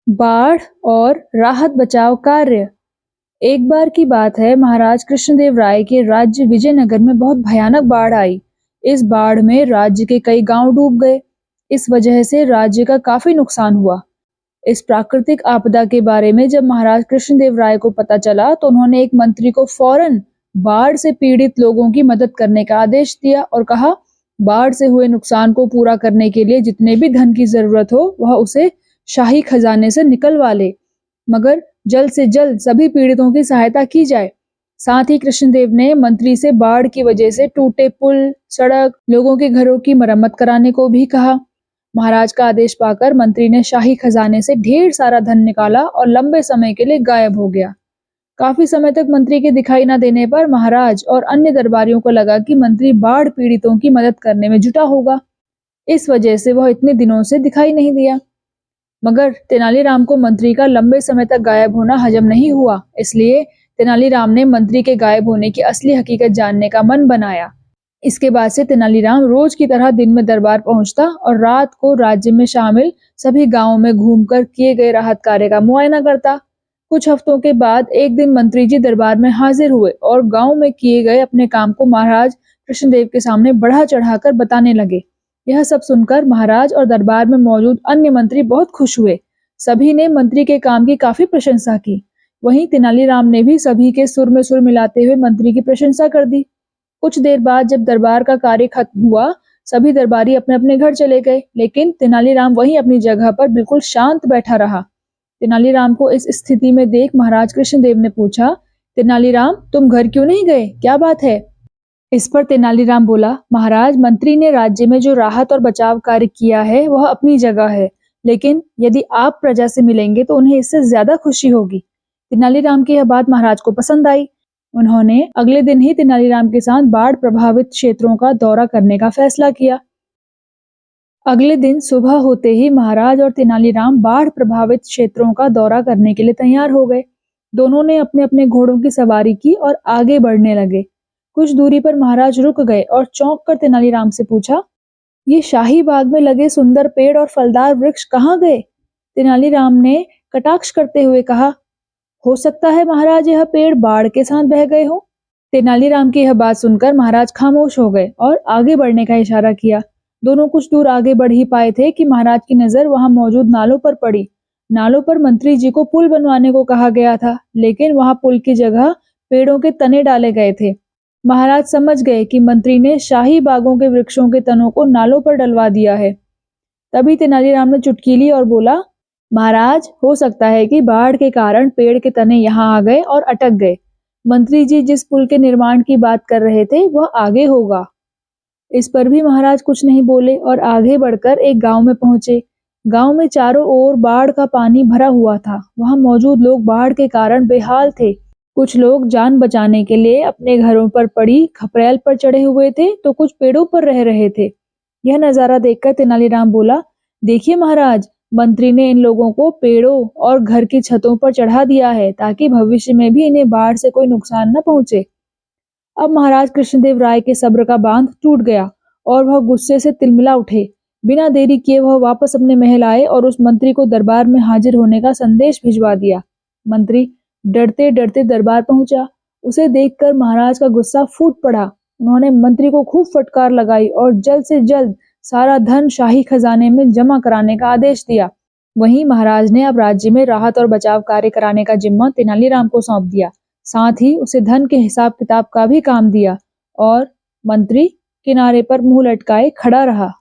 बाढ़ और राहत बचाव कार्य। एक बार की बात है, महाराज कृष्णदेव राय के राज्य विजयनगर में बहुत भयानक बाढ़ आई। इस बाढ़ में राज्य के कई गांव डूब गए। इस वजह से राज्य का काफी नुकसान हुआ। इस प्राकृतिक आपदा के बारे में जब महाराज कृष्णदेव राय को पता चला तो उन्होंने एक मंत्री को फौरन बाढ़ से पीड़ित लोगों की मदद करने का आदेश दिया और कहा, बाढ़ से हुए नुकसान को पूरा करने के लिए जितने भी धन की जरूरत हो वह उसे शाही खजाने से निकलवा ले, मगर जल्द से जल्द सभी पीड़ितों की सहायता की जाए। साथ ही कृष्णदेव ने मंत्री से बाढ़ की वजह से टूटे पुल, सड़क, लोगों के घरों की मरम्मत कराने को भी कहा। महाराज का आदेश पाकर मंत्री ने शाही खजाने से ढेर सारा धन निकाला और लंबे समय के लिए गायब हो गया। काफी समय तक मंत्री के दिखाई न देने पर महाराज और अन्य दरबारियों को लगा कि मंत्री बाढ़ पीड़ितों की मदद करने में जुटा होगा। इस वजह से वह इतने दिनों से दिखाई नहीं दिया। मगर तेनालीराम को मंत्री का लंबे समय तक गायब होना हजम नहीं हुआ, इसलिए तेनालीराम ने मंत्री के गायब होने की असली हकीकत जानने का मन बनाया। इसके बाद से तेनालीराम रोज की तरह दिन में दरबार पहुंचता और रात को राज्य में शामिल सभी गांवों में घूमकर किए गए राहत कार्य का मुआयना करता। कुछ हफ्तों के बाद एक दिन मंत्री जी दरबार में हाजिर हुए और गांव में किए गए अपने काम को महाराज कृष्णदेव के सामने बढ़ा चढ़ाकर बताने लगे। यह सब सुनकर महाराज और दरबार में मौजूद अन्य मंत्री बहुत खुश हुए। सभी ने मंत्री के काम की काफी प्रशंसा की। वहीं तेनालीराम ने भी सभी के सुर में सुर मिलाते हुए मंत्री की प्रशंसा कर दी। कुछ देर बाद जब दरबार का कार्य खत्म हुआ, सभी दरबारी अपने अपने घर चले गए, लेकिन तेनालीराम वहीं अपनी जगह पर बिल्कुल शांत बैठा रहा। तेनालीराम को इस स्थिति में देख महाराज कृष्णदेव ने पूछा, तेनालीराम, तुम घर क्यों नहीं गए? क्या बात है? इस पर तेनालीराम बोला, महाराज, मंत्री ने राज्य में जो राहत और बचाव कार्य किया है वह अपनी जगह है, लेकिन यदि आप प्रजा से मिलेंगे तो उन्हें इससे ज्यादा खुशी होगी। तेनालीराम की यह बात महाराज को पसंद आई। उन्होंने अगले दिन ही तेनालीराम के साथ बाढ़ प्रभावित क्षेत्रों का दौरा करने का फैसला किया। अगले दिन सुबह होते ही महाराज और तेनालीराम बाढ़ प्रभावित क्षेत्रों का दौरा करने के लिए तैयार हो गए। दोनों ने अपने अपने घोड़ों की सवारी की और आगे बढ़ने लगे। कुछ दूरी पर महाराज रुक गए और चौंक कर तेनालीराम से पूछा, ये शाही बाग में लगे सुंदर पेड़ और फलदार वृक्ष कहाँ गए? तेनालीराम ने कटाक्ष करते हुए कहा, हो सकता है महाराज यह पेड़ बाढ़ के साथ बह गए हो। तेनालीराम की यह बात सुनकर महाराज खामोश हो गए और आगे बढ़ने का इशारा किया। दोनों कुछ दूर आगे बढ़ ही पाए थे कि महाराज की नजर वहां मौजूद नालों पर पड़ी। नालों पर मंत्री जी को पुल बनवाने को कहा गया था, लेकिन वहां पुल की जगह पेड़ों के तने डाले गए थे। महाराज समझ गए कि मंत्री ने शाही बागों के वृक्षों के तनों को नालों पर डलवा दिया है। तभी तेनालीराम ने चुटकी ली और बोला, महाराज, हो सकता है कि बाढ़ के कारण पेड़ के तने यहाँ आ गए और अटक गए। मंत्री जी जिस पुल के निर्माण की बात कर रहे थे वह आगे होगा। इस पर भी महाराज कुछ नहीं बोले और आगे बढ़कर एक गांव में पहुंचे। गांव में चारों ओर बाढ़ का पानी भरा हुआ था। वहां मौजूद लोग बाढ़ के कारण बेहाल थे। कुछ लोग जान बचाने के लिए अपने घरों पर पड़ी खपरेल पर चढ़े हुए थे, तो कुछ पेड़ों पर रह रहे थे। यह नजारा देखकर तेनालीराम बोला, देखिए महाराज, मंत्री ने इन लोगों को पेड़ों और घर की छतों पर चढ़ा दिया है ताकि भविष्य में भी इन्हें बाढ़ से कोई नुकसान न पहुंचे। अब महाराज कृष्णदेव राय के सब्र का बांध टूट गया और वह गुस्से से तिलमिला उठे। बिना देरी किए वह वापस अपने महल आए और उस मंत्री को दरबार में हाजिर होने का संदेश भिजवा दिया। मंत्री डरते डरते दरबार पहुंचा। उसे देखकर महाराज का गुस्सा फूट पड़ा। उन्होंने मंत्री को खूब फटकार लगाई और जल्द से जल्द सारा धन शाही खजाने में जमा कराने का आदेश दिया। वहीं महाराज ने अब राज्य में राहत और बचाव कार्य कराने का जिम्मा तेनालीराम को सौंप दिया। साथ ही उसे धन के हिसाब किताब का भी काम दिया और मंत्री किनारे पर मुंह लटकाए खड़ा रहा।